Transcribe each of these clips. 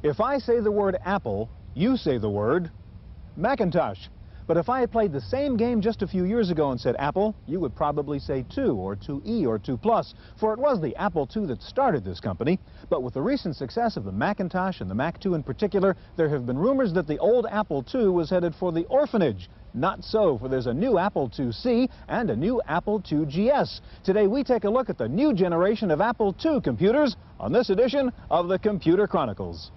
If I say the word Apple, you say the word Macintosh. But if I had played the same game just a few years ago and said Apple, you would probably say 2 or 2E or 2 Plus, for it was the Apple II that started this company. But with the recent success of the Macintosh and the Mac II in particular, there have been rumors that the old Apple II was headed for the orphanage. Not so, for there's a new Apple IIc and a new Apple II GS. Today we take a look at the new generation of Apple II computers on this edition of the Computer Chronicles.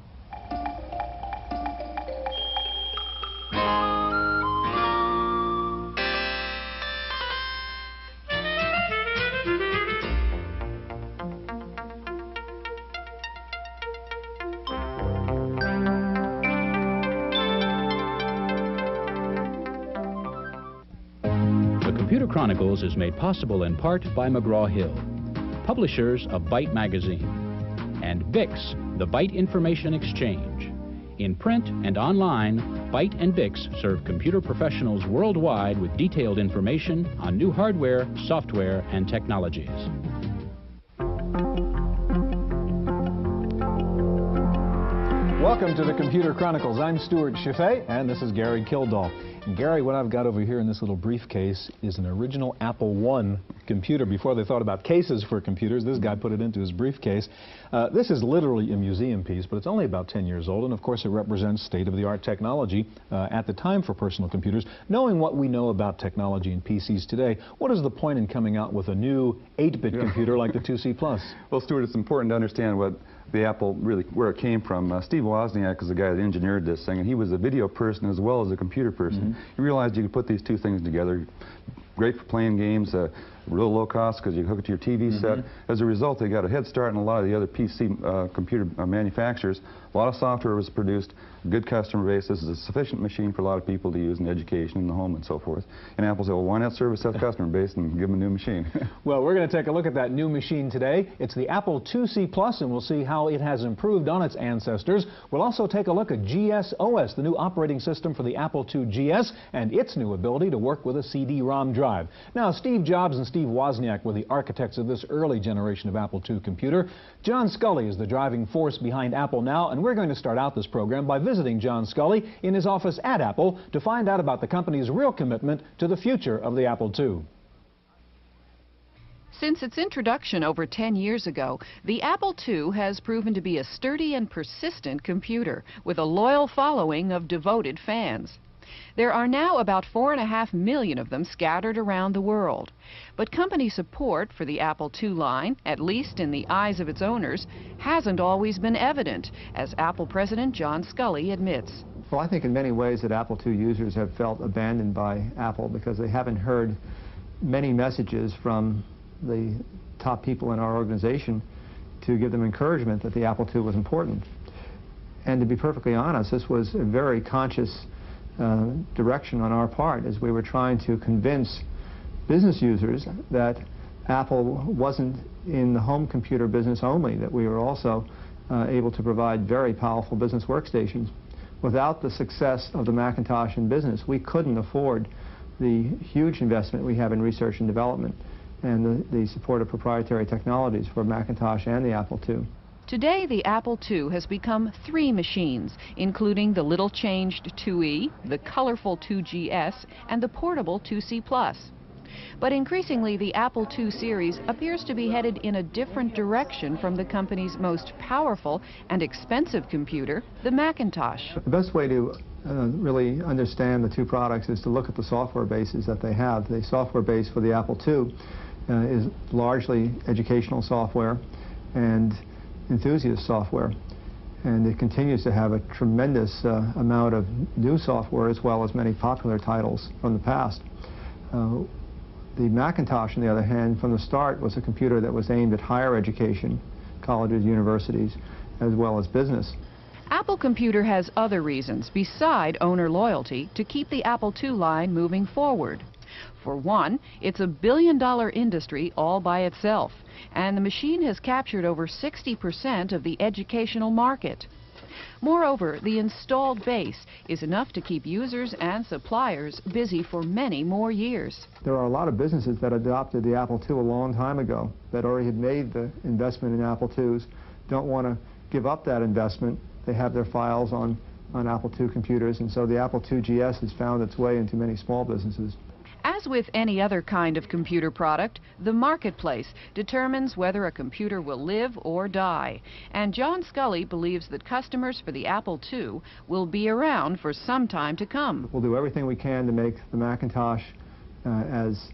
Computer Chronicles is made possible in part by McGraw-Hill, publishers of Byte magazine, and VIX, the Byte Information Exchange. In print and online, Byte and VIX serve computer professionals worldwide with detailed information on new hardware, software, and technologies. Welcome to the Computer Chronicles. I'm Stuart Chaffee, and this is Gary Kildall. And Gary, what I've got over here in this little briefcase is an original Apple I computer. Before they thought about cases for computers, this guy put it into his briefcase. This is literally a museum piece, but it's only about 10 years old, and of course it represents state-of-the-art technology at the time for personal computers. Knowing what we know about technology and PCs today, what is the point in coming out with a new 8-bit computer like the IIc Plus? Well, Stuart, it's important to understand what the Apple, really, where it came from. Steve Wozniak is the guy that engineered this thing, and he was a video person as well as a computer person. He realized you could put these two things together. Great for playing games, real low cost because you hook it to your TV set. As a result, they got a head start on a lot of the other PC computer manufacturers. A lot of software was produced, good customer base. This is a sufficient machine for a lot of people to use in education, in the home, and so forth. And Apple said, well, why not service that customer base and give them a new machine? Well, we're going to take a look at that new machine today. It's the Apple IIc Plus, and we'll see how it has improved on its ancestors. We'll also take a look at GS/OS, the new operating system for the Apple II GS, and its new ability to work with a CD-ROM drive. Now, Steve Jobs and Steve Wozniak were the architects of this early generation of Apple II computer. John Sculley is the driving force behind Apple now, and we're going to start out this program by visiting John Sculley in his office at Apple to find out about the company's real commitment to the future of the Apple II. Since its introduction over 10 years ago, the Apple II has proven to be a sturdy and persistent computer with a loyal following of devoted fans. There are now about 4.5 million of them scattered around the world. But company support for the Apple II line, at least in the eyes of its owners, hasn't always been evident, as Apple President John Sculley admits. Well, I think in many ways that Apple II users have felt abandoned by Apple because they haven't heard many messages from the top people in our organization to give them encouragement that the Apple II was important. And to be perfectly honest, this was a very conscious direction on our part as we were trying to convince business users that Apple wasn't in the home computer business only, that we were also able to provide very powerful business workstations. Without the success of the Macintosh in business, we couldn't afford the huge investment we have in research and development and the support of proprietary technologies for Macintosh and the Apple II. Today, the Apple II has become 3 machines, including the little-changed IIe, the colorful IIgs, and the portable IIc Plus. But increasingly, the Apple II series appears to be headed in a different direction from the company's most powerful and expensive computer, the Macintosh. The best way to really understand the two products is to look at the software bases that they have. The software base for the Apple II is largely educational software and enthusiast software, and it continues to have a tremendous amount of new software as well as many popular titles from the past. The Macintosh, on the other hand, from the start was a computer that was aimed at higher education, colleges, universities, as well as business. Apple Computer has other reasons beside owner loyalty to keep the Apple II line moving forward. For one, it's a billion-dollar industry all by itself, and the machine has captured over 60% of the educational market. Moreover, the installed base is enough to keep users and suppliers busy for many more years. There are a lot of businesses that adopted the Apple II a long time ago that already had made the investment in Apple IIs, don't want to give up that investment they have their files on Apple II computers, and so the Apple II GS has found its way into many small businesses. As with any other kind of computer product, the marketplace determines whether a computer will live or die. And John Scully believes that customers for the Apple II will be around for some time to come. We'll do everything we can to make the Macintosh as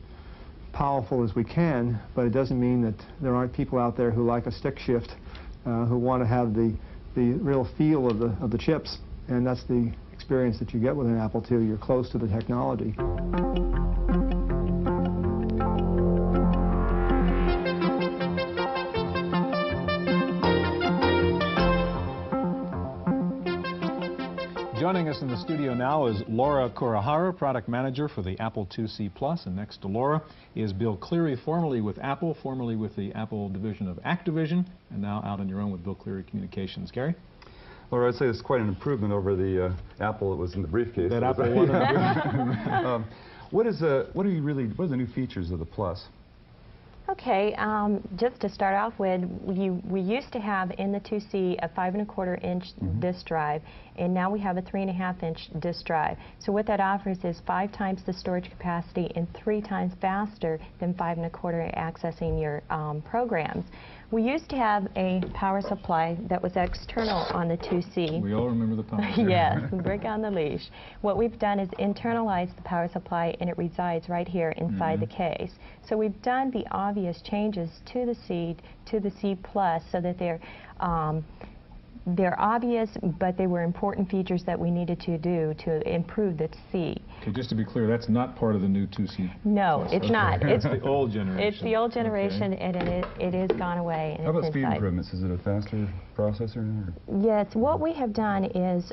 powerful as we can, but it doesn't mean that there aren't people out there who like a stick shift, who want to have the real feel of the chips, and that's the experience that you get with an Apple II. You're close to the technology. Joining us in the studio now is Laura Kurihara, Product Manager for the Apple IIc Plus, and next to Laura is Bill Cleary, formerly with Apple, formerly with the Apple division of Activision, and now out on your own with Bill Cleary Communications. Gary? Laura, I'd say it's quite an improvement over the Apple that was in the briefcase. That Apple one. What are the new features of the Plus? Okay, just to start off with, we used to have in the 2C a 5¼ inch disk drive, and now we have a 3½ inch disk drive. So what that offers is 5 times the storage capacity and 3 times faster than 5¼ accessing your programs. We used to have a power supply that was external on the 2C. We all remember the power supply. Yes, brick on the leash. What we've done is internalize the power supply, and it resides right here inside the case. So we've done the obvious changes to the C Plus so that they're obvious, but they were important features that we needed to do to improve the C. Okay, just to be clear, that's not part of the new 2C. No, it's not. It's the old generation. It's the old generation, and it is gone away. And how about speed inside. improvements? Is it a faster processor? Or? Yes, what we have done is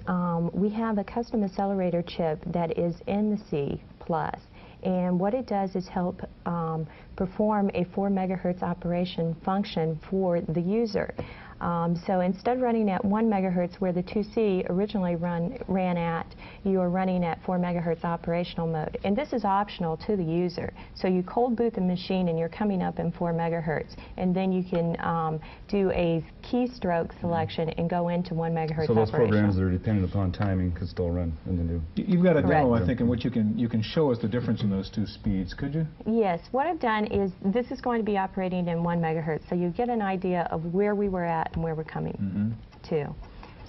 we have a custom accelerator chip that is in the C Plus. And what it does is help perform a 4 megahertz operation function for the user. So instead of running at 1 megahertz where the 2C originally ran at, you are running at 4 megahertz operational mode. And this is optional to the user. So you cold boot the machine and you're coming up in 4 megahertz. And then you can do a keystroke selection and go into 1 megahertz so those operational. programs that are dependent upon timing could still run in the new. You've got a Correct. demo, I think, in which you can show us the difference in those two speeds, could you? Yes, what I've done is this is going to be operating in 1 megahertz, so you get an idea of where we were at and where we're coming to.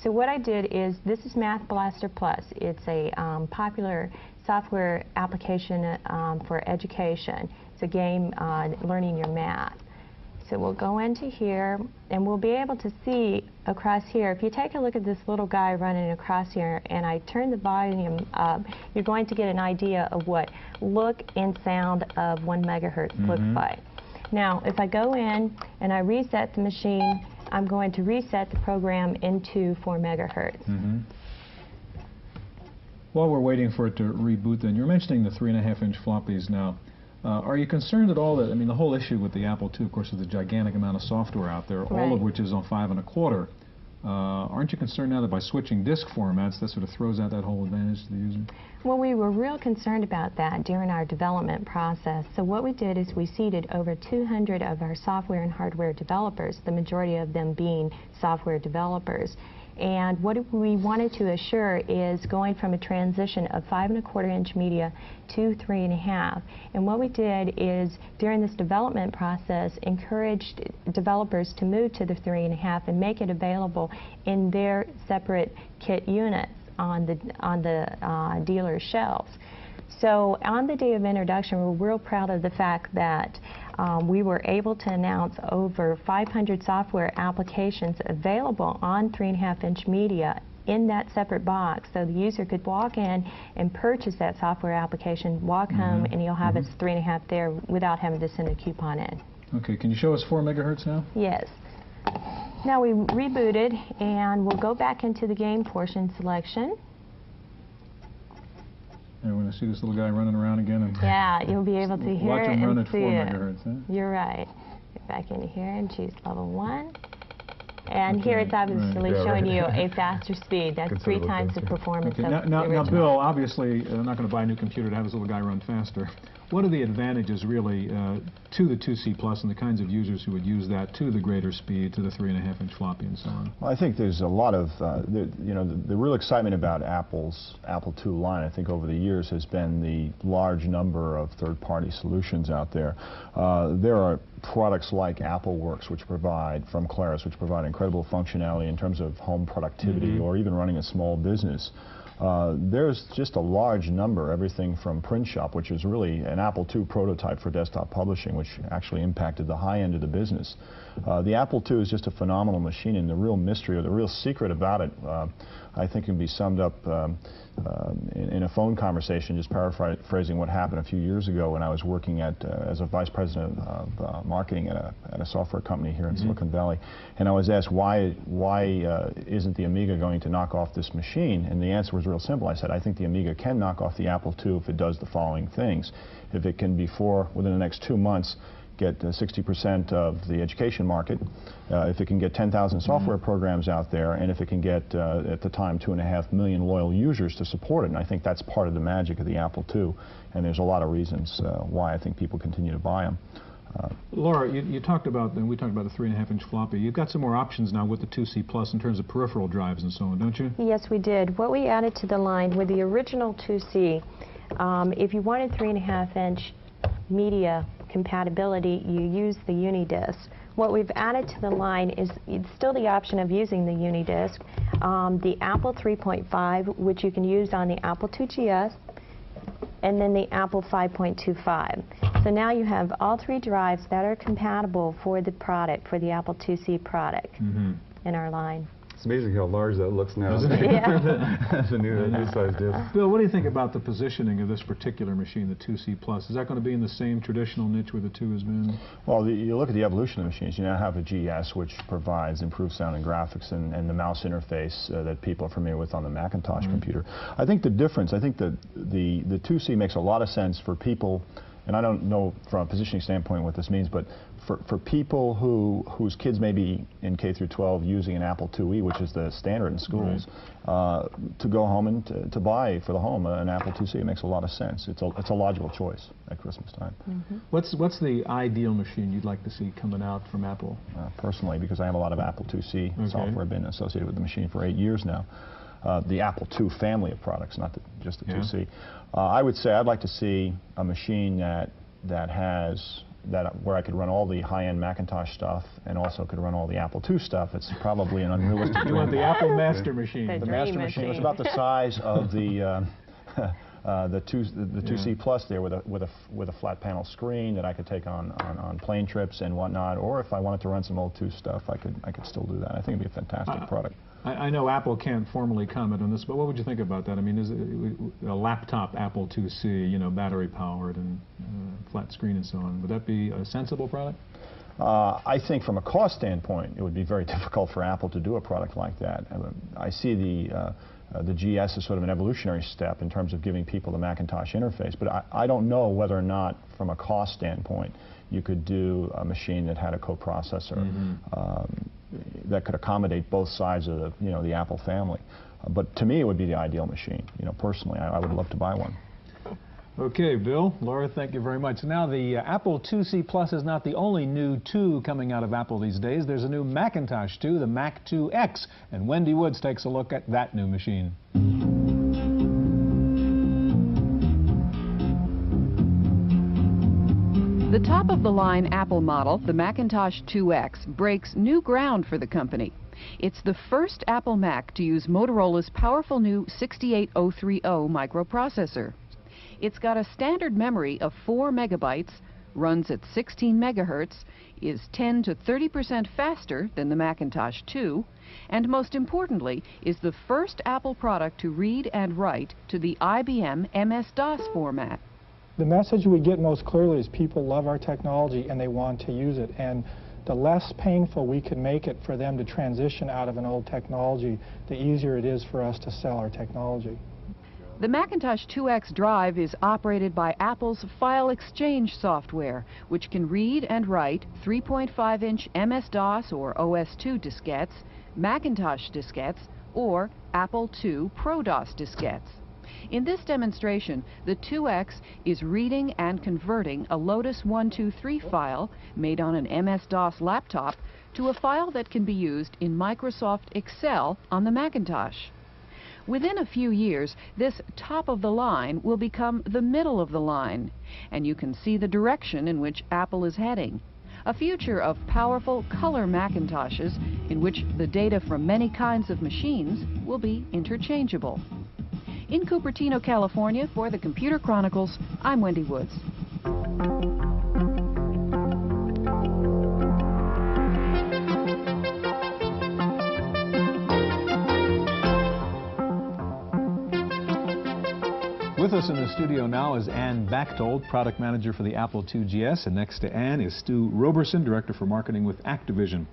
So what I did is, this is Math Blaster Plus. It's a popular software application for education. It's a game learning your math. So we'll go into here, and we'll be able to see across here. If you take a look at this little guy running across here, and I turn the volume up, you're going to get an idea of what look and sound of 1 megahertz looks like. Now, if I go in and I reset the machine, I'm going to reset the program into 4 megahertz. While we're waiting for it to reboot, then, you're mentioning the 3½ inch floppies now. Are you concerned at all that, I mean, the whole issue with the Apple II, of course, is the gigantic amount of software out there, all of which is on 5¼ Aren't you concerned now that by switching disk formats, that sort of throws out that whole advantage to the user? Well, we were real concerned about that during our development process. So what we did is we seeded over 200 of our software and hardware developers, the majority of them being software developers. And what we wanted to assure is going from a transition of 5¼ inch media to 3½. And what we did is, during this development process, encouraged developers to move to the 3½ and make it available in their separate kit units on the dealer shelves. So on the day of introduction, we're real proud of the fact that we were able to announce over 500 software applications available on 3½ inch media in that separate box, so the user could walk in and purchase that software application, walk home, and he'll have his 3½ there without having to send a coupon in. Okay, can you show us 4 megahertz now? Yes. Now we rebooted, and we'll go back into the game portion selection. And we're going to see this little guy running around again. And yeah, you'll be able to hear watch him it run and at see 4 it. megahertz. Huh? You're right. Get back into here and choose level 1. And here it's obviously Yeah, showing right. you a faster speed. That's 3 Considerable times the faster. performance Okay, of the now, original. Bill, obviously, I'm not going to buy a new computer to have this little guy run faster. What are the advantages, really, to the 2C Plus and the kinds of users who would use that to the greater speed, to the 3.5-inch floppy and so on? Well, I think there's a lot of, the real excitement about Apple's Apple II line, I think, over the years has been the large number of third-party solutions out there. There are products like AppleWorks, which provide, from Claris, which provide incredible functionality in terms of home productivity or even running a small business. There's just a large number, everything from PrintShop, which is really an Apple II prototype for desktop publishing, which actually impacted the high end of the business. The Apple II is just a phenomenal machine, and the real mystery or the real secret about it, I think, can be summed up in a phone conversation, just paraphrasing what happened a few years ago when I was working as a vice president of marketing at a software company here in Silicon Valley, and I was asked why isn't the Amiga going to knock off this machine, and the answer was real simple. I said, I think the Amiga can knock off the Apple II if it does the following things. If it can, within the next 2 months, get 60% of the education market, if it can get 10,000 software programs out there, and if it can get, at the time, 2.5 million loyal users to support it. And I think that's part of the magic of the Apple II, and there's a lot of reasons why I think people continue to buy them. Laura, you talked about, and we talked about the 3.5-inch floppy. You've got some more options now with the 2C Plus in terms of peripheral drives and so on, don't you? Yes, we did. What we added to the line with the original 2C, if you wanted 3.5-inch media compatibility, you use the UniDisc. What we've added to the line is still the option of using the UniDisc, the Apple 3.5, which you can use on the Apple II GS, and then the Apple 5.25. So now you have all 3 drives that are compatible for the product, for the Apple IIc product in our line. It's amazing how large that looks now. Yeah. As a new size disc. Bill, what do you think about the positioning of this particular machine, the 2C Plus? Is that going to be in the same traditional niche where the 2 has been? Well, you look at the evolution of the machines. You now have a GS, which provides improved sound and graphics, and the mouse interface that people are familiar with on the Macintosh computer. I think the difference, I think that the 2C makes a lot of sense for people, and I don't know from a positioning standpoint what this means, but for people whose kids may be in K through 12 using an Apple IIe, which is the standard in schools, to go home and to buy for the home an Apple IIc, it makes a lot of sense. It's a logical choice at Christmas time. What's the ideal machine you'd like to see coming out from Apple? Personally, because I have a lot of Apple IIc software, been associated with the machine for 8 years now. The Apple II family of products, not just the 2C. I would say I'd like to see a machine where I could run all the high-end Macintosh stuff and also could run all the Apple II stuff. It's probably an unrealistic dream. You want the Apple Master Machine. The The Master Machine. It's about the size of the 2C Plus there, with a flat panel screen that I could take on plane trips and whatnot. Or if I wanted to run some old II stuff, I could still do that. I think it'd be a fantastic product. I know Apple can't formally comment on this, but what would you think about that? I mean, is it a laptop Apple IIc, you know, battery powered and flat screen and so on? Would that be a sensible product? I think from a cost standpoint, it would be very difficult for Apple to do a product like that. I see the GS as sort of an evolutionary step in terms of giving people the Macintosh interface, but I don't know whether or not, from a cost standpoint, you could do a machine that had a coprocessor that could accommodate both sides of the Apple family. But to me, it would be the ideal machine. Personally, I would love to buy one. Okay, Bill, Laura, thank you very much. Now, the Apple IIc Plus is not the only new 2 coming out of Apple these days. There's a new Macintosh 2, the Mac 2X, and Wendy Woods takes a look at that new machine. The top-of-the-line Apple model, the Macintosh 2X, breaks new ground for the company. It's the first Apple Mac to use Motorola's powerful new 68030 microprocessor. It's got a standard memory of 4 megabytes, runs at 16 megahertz, is 10 to 30% faster than the Macintosh 2, and most importantly, is the first Apple product to read and write to the IBM MS-DOS format. The message we get most clearly is people love our technology and they want to use it. And the less painful we can make it for them to transition out of an old technology, the easier it is for us to sell our technology. The Macintosh 2X drive is operated by Apple's File Exchange software, which can read and write 3.5-inch MS-DOS or OS/2 diskettes, Macintosh diskettes, or Apple II Pro-DOS diskettes. In this demonstration, the 2X is reading and converting a Lotus 123 file made on an MS-DOS laptop to a file that can be used in Microsoft Excel on the Macintosh. Within a few years, this top of the line will become the middle of the line, and you can see the direction in which Apple is heading. A future of powerful color Macintoshes in which the data from many kinds of machines will be interchangeable. In Cupertino, California, for the Computer Chronicles, I'm Wendy Woods. With us in the studio now is Ann Bachtold, Product Manager for the Apple II GS, and next to Ann is Stu Roberson, Director for Marketing with Activision.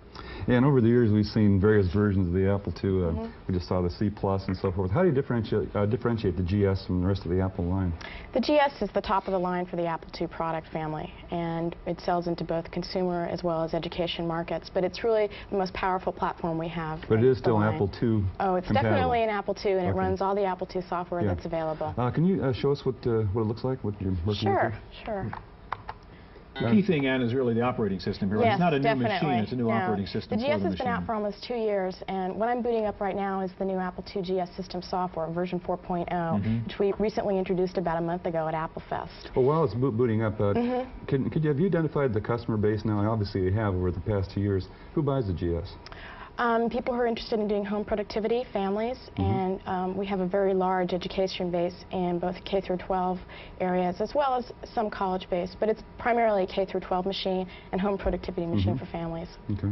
And over the years, we've seen various versions of the Apple II. We just saw the C Plus and so forth. How do you differentiate the GS from the rest of the Apple line? The GS is the top of the line for the Apple II product family, and it sells into both consumer as well as education markets. But it's really the most powerful platform we have. But it is still an Apple II Oh, it's compatible. Definitely an Apple II, and it runs all the Apple II software that's available. Can you show us what it looks like? What you're working with? Sure. The key thing, Ann, is really the operating system here. Yes, it's not a definitely. new machine, it's a new operating system The for GS the has been out for almost 2 years, and what I'm booting up right now is the new Apple II GS system software, version 4.0, which we recently introduced about a month ago at Apple Fest. Well, while it's booting up, have you identified the customer base now? Obviously you have over the past 2 years. Who buys the GS? People who are interested in doing home productivity, families, and we have a very large education base in both K through 12 areas as well as some college base, but it's primarily a K through 12 machine and home productivity machine for families. Okay.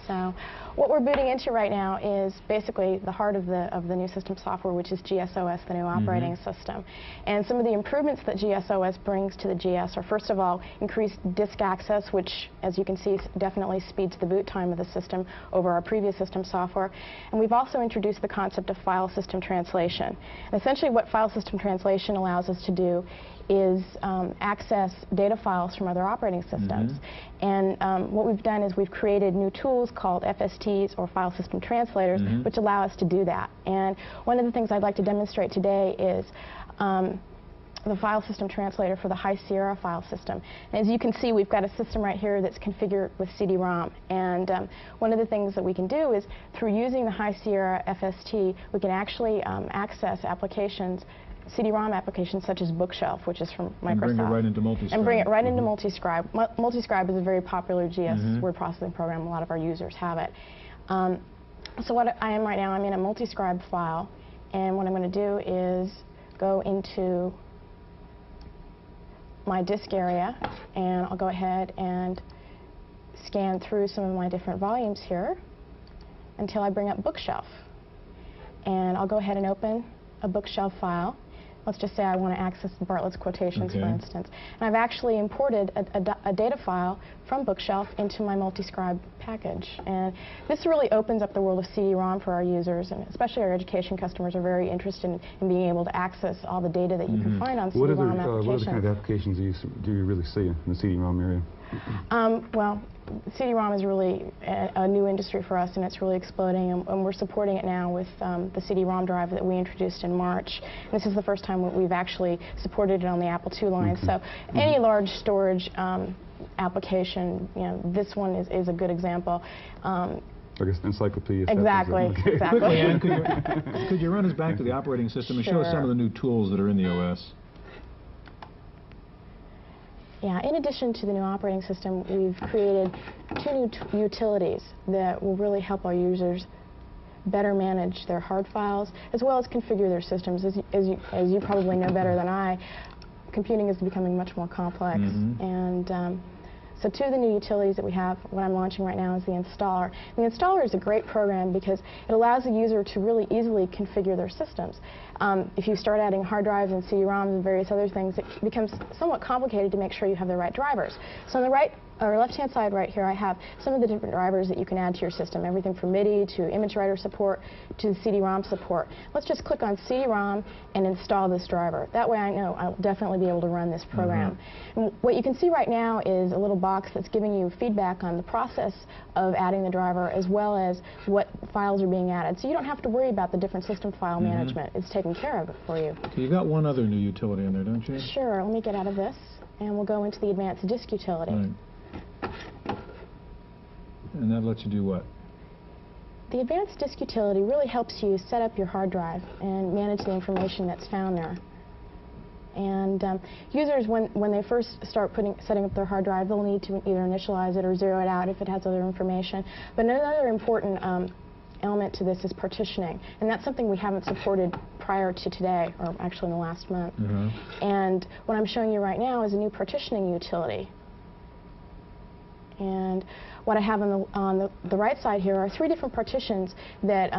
So what we're booting into right now is basically the heart of the new system software, which is GSOS, the new operating system. And some of the improvements that GSOS brings to the GS are, first of all, increased disk access, which, as you can see, definitely speeds the boot time of the system over our previous system software. And we've also introduced the concept of file system translation. And essentially what file system translation allows us to do is access data files from other operating systems. And what we've done is we've created new tools called FSTs, or file system translators, which allow us to do that. And one of the things I'd like to demonstrate today is the file system translator for the High Sierra file system. And as you can see, we've got a system right here that's configured with CD-ROM. And one of the things that we can do is, through using the High Sierra FST, we can actually access applications, CD-ROM applications such as Bookshelf, which is from Microsoft. And bring it right into Multiscribe. And bring it right into Multiscribe. Multiscribe is a very popular GS word processing program. A lot of our users have it. So what I am right now, I'm in a Multiscribe file, and what I'm going to do is go into my disk area, and I'll go ahead and scan through some of my different volumes here until I bring up Bookshelf. And I'll go ahead and open a Bookshelf file. Let's just say I want to access Bartlett's quotations, for instance. And I've actually imported a data file from Bookshelf into my Multiscribe package. And this really opens up the world of CD-ROM for our users, and especially our education customers are very interested in being able to access all the data that you can find on CD-ROM applications. What other kind of applications do you really see in the CD-ROM area? Well, CD-ROM is really a new industry for us, and it's really exploding, and we're supporting it now with the CD-ROM drive that we introduced in March. And this is the first time we've actually supported it on the Apple II line. So any large storage application, this one is a good example. I guess encyclopedia. Exactly. Exactly. Quickly, Ann, could you run us back to the operating system and show us some of the new tools that are in the OS? Yeah, in addition to the new operating system, we've created 2 new utilities that will really help our users better manage their hard files, as well as configure their systems. As you probably know better than I, computing is becoming much more complex. And so 2 of the new utilities that we have, what I'm launching right now, is the installer. The installer is a great program because it allows the user to really easily configure their systems. If you start adding hard drives and CD-ROMs and various other things, it becomes somewhat complicated to make sure you have the right drivers. So on the right or left-hand side right here, I have some of the different drivers that you can add to your system, everything from MIDI to image writer support to CD-ROM support. Let's just click on CD-ROM and install this driver. That way I know I'll definitely be able to run this program. And what you can see right now is a little box that's giving you feedback on the process of adding the driver as well as what files are being added. So you don't have to worry about the different system file management. It's taken care of it for you. You've got one other new utility in there, don't you? Sure. Let me get out of this and we'll go into the advanced disk utility. Right. And that lets you do what? The advanced disk utility really helps you set up your hard drive and manage the information that's found there. And users, when they first start setting up their hard drive, they'll need to either initialize it or zero it out if it has other information. But another important element to this is partitioning, and that's something we haven't supported prior to today, or actually in the last month. And what I'm showing you right now is a new partitioning utility. And what I have on the right side here are 3 different partitions that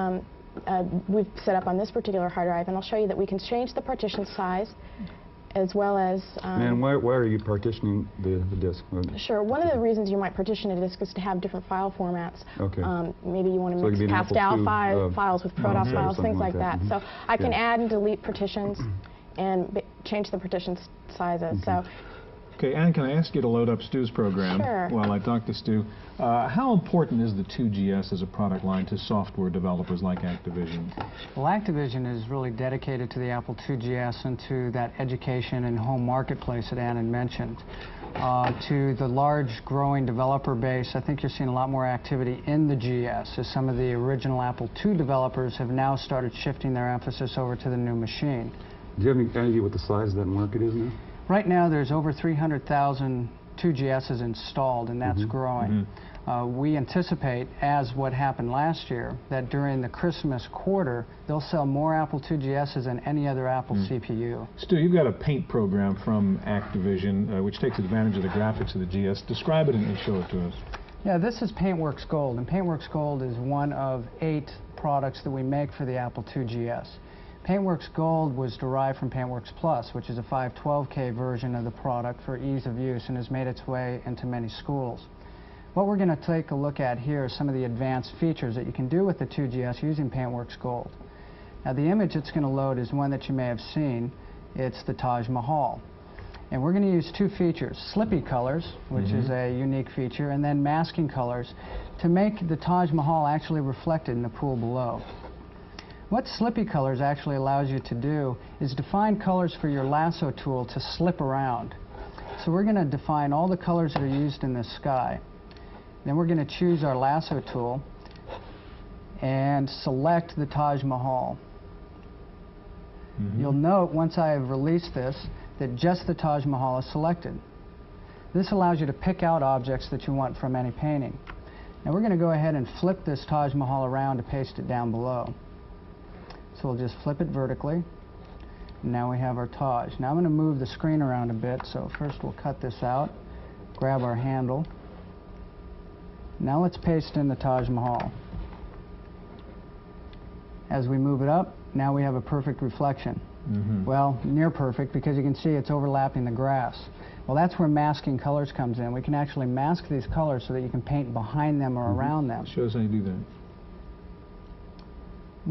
we've set up on this particular hard drive, and I'll show you that we can change the partition size as well as... and why are you partitioning the disk? Sure. One of the reasons you might partition a disk is to have different file formats. Okay. Maybe you want to mix Pascal files with Protoss files, things like that. So I can add and delete partitions and change the partition sizes. So. Okay, Ann, can I ask you to load up Stu's program while I talk to Stu? How important is the 2GS as a product line to software developers like Activision? Well, Activision is really dedicated to the Apple IIgs and to that education and home marketplace that Ann had mentioned. To the large growing developer base, I think you're seeing a lot more activity in the GS as some of the original Apple II developers have now started shifting their emphasis over to the new machine. Do you have any idea what the size of that market is now? Right now, there's over 300,000 2GSs installed, and that's growing. We anticipate, as what happened last year, that during the Christmas quarter, they'll sell more Apple IIGSs than any other Apple CPU. Stu, you've got a paint program from Activision, which takes advantage of the graphics of the GS. Describe it and show it to us. Yeah, this is PaintWorks Gold, and PaintWorks Gold is one of 8 products that we make for the Apple IIgs. PaintWorks Gold was derived from PaintWorks Plus, which is a 512K version of the product for ease of use and has made its way into many schools. What we're going to take a look at here is some of the advanced features that you can do with the 2GS using PaintWorks Gold. Now, the image it's going to load is one that you may have seen. It's the Taj Mahal. And we're going to use 2 features, Slippy colors, which is a unique feature, and then masking colors to make the Taj Mahal actually reflected in the pool below. What Slippy colors actually allows you to do is define colors for your lasso tool to slip around. So we're going to define all the colors that are used in the sky. Then we're going to choose our lasso tool and select the Taj Mahal. You'll note once I have released this that just the Taj Mahal is selected. This allows you to pick out objects that you want from any painting. Now we're going to go ahead and flip this Taj Mahal around to paste it down below. So we'll just flip it vertically. And now we have our Taj. Now I'm going to move the screen around a bit. So first we'll cut this out, grab our handle. Now let's paste in the Taj Mahal. As we move it up, now we have a perfect reflection. Well, near perfect, because you can see it's overlapping the grass. Well, that's where masking colors comes in. We can actually mask these colors so that you can paint behind them or around them. Show us how you do that.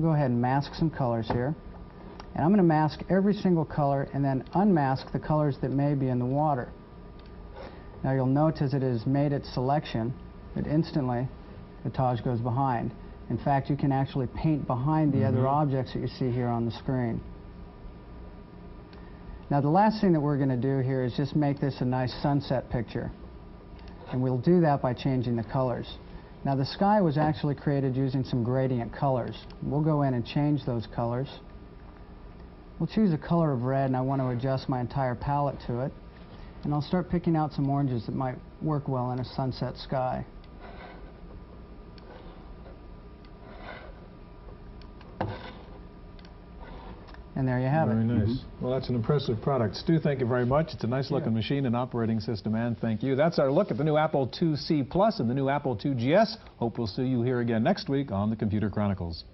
Go ahead and mask some colors here. And I'm going to mask every single color and then unmask the colors that may be in the water. Now you'll note as it has made its selection that instantly the Taj goes behind. In fact, you can actually paint behind the other objects that you see here on the screen. Now the last thing that we're going to do here is just make this a nice sunset picture. And we'll do that by changing the colors. Now the sky was actually created using some gradient colors. We'll go in and change those colors. We'll choose a color of red, and I want to adjust my entire palette to it. And I'll start picking out some oranges that might work well in a sunset sky. And there you have it. Very nice. Well, that's an impressive product. Stu, thank you very much. It's a nice-looking machine and operating system, and thank you. That's our look at the new Apple IIc Plus and the new Apple IIgs. Hope we'll see you here again next week on the Computer Chronicles.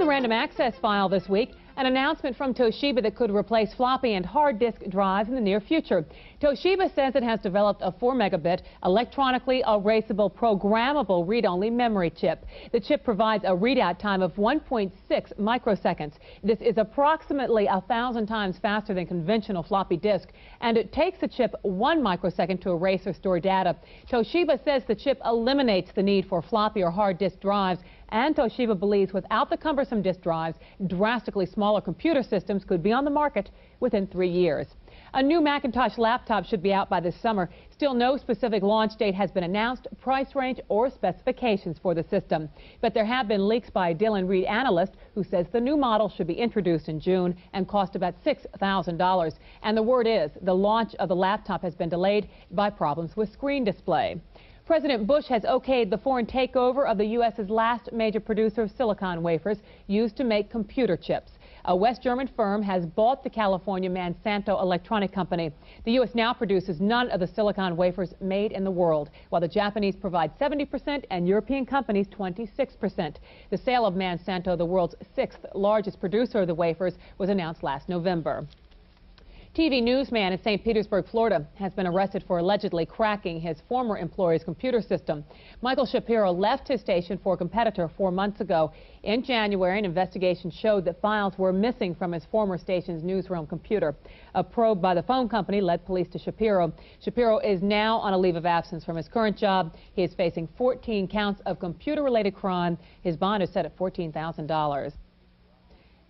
the random access file this week, an announcement from Toshiba that could replace floppy and hard disk drives in the near future. Toshiba says it has developed a 4-megabit electronically erasable programmable read-only memory chip. The chip provides a readout time of 1.6 microseconds. This is approximately 1,000 times faster than conventional floppy disk, and it takes the chip 1 microsecond to erase or store data. Toshiba says the chip eliminates the need for floppy or hard disk drives, and Toshiba believes without the cumbersome disk drives, drastically smaller computer systems could be on the market within 3 years. A new Macintosh laptop should be out by this summer. Still, no specific launch date has been announced, price range, or specifications for the system. But there have been leaks by a Dylan Reed analyst who says the new model should be introduced in June and cost about $6,000. And the word is the launch of the laptop has been delayed by problems with screen display. President Bush has okayed the foreign takeover of the U.S.'s last major producer of silicon wafers used to make computer chips. A West German firm has bought the California Monsanto Electronic Company. The U.S. now produces none of the silicon wafers made in the world, while the Japanese provide 70% and European companies 26%. The sale of Monsanto, the world's 6th largest producer of the wafers, was announced last November. TV newsman in St. Petersburg, Florida, has been arrested for allegedly cracking his former employer's computer system. Michael Shapiro left his station for a competitor 4 months ago. In January, an investigation showed that files were missing from his former station's newsroom computer. A probe by the phone company led police to Shapiro. Shapiro is now on a leave of absence from his current job. He is facing 14 counts of computer-related crime. His bond is set at $14,000.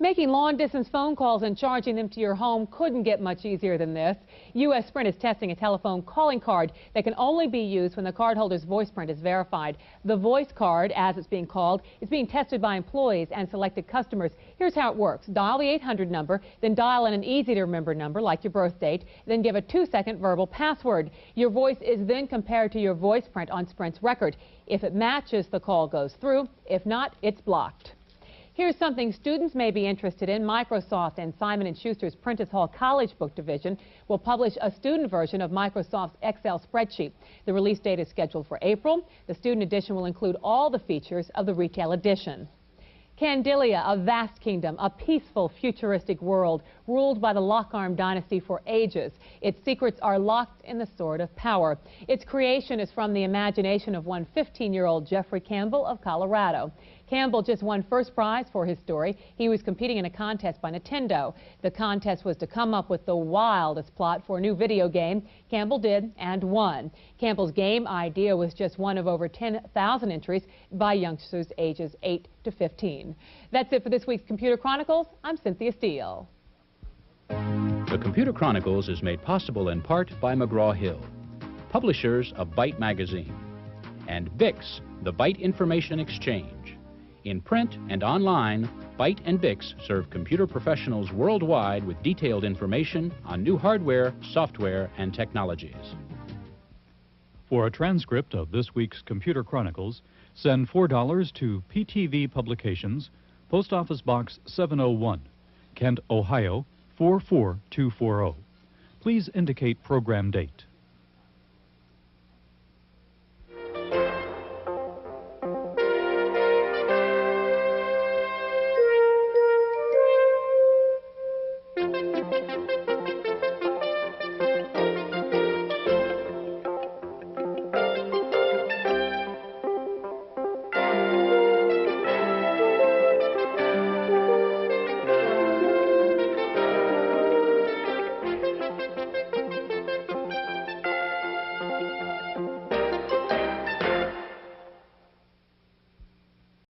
Making long-distance phone calls and charging them to your home couldn't get much easier than this. U.S. Sprint is testing a telephone calling card that can only be used when the cardholder's voice print is verified. The voice card, as it's being called, is being tested by employees and selected customers. Here's how it works. Dial the 800 number, then dial in an easy-to-remember number like your birth date, then give a 2-second verbal password. Your voice is then compared to your voice print on Sprint's record. If it matches, the call goes through. If not, it's blocked. Here's something students may be interested in. Microsoft and Simon & Schuster's Prentice Hall College Book Division will publish a student version of Microsoft's Excel spreadsheet. The release date is scheduled for April. The student edition will include all the features of the retail edition. Candilia, a vast kingdom, a peaceful, futuristic world ruled by the Lock-Arm dynasty for ages. Its secrets are locked in the sword of power. Its creation is from the imagination of one 15-year-old Jeffrey Campbell of Colorado. Campbell just won first prize for his story. He was competing in a contest by Nintendo. The contest was to come up with the wildest plot for a new video game. Campbell did and won. Campbell's game idea was just one of over 10,000 entries by youngsters ages 8 to 15. That's it for this week's Computer Chronicles. I'm Cynthia Steele. The Computer Chronicles is made possible in part by McGraw-Hill, publishers of Byte Magazine, and BIX, the Byte Information Exchange. In print and online, Byte and BIX serve computer professionals worldwide with detailed information on new hardware, software, and technologies. For a transcript of this week's Computer Chronicles, send $4 to PTV Publications, Post Office Box 701, Kent, Ohio 44240. Please indicate program date.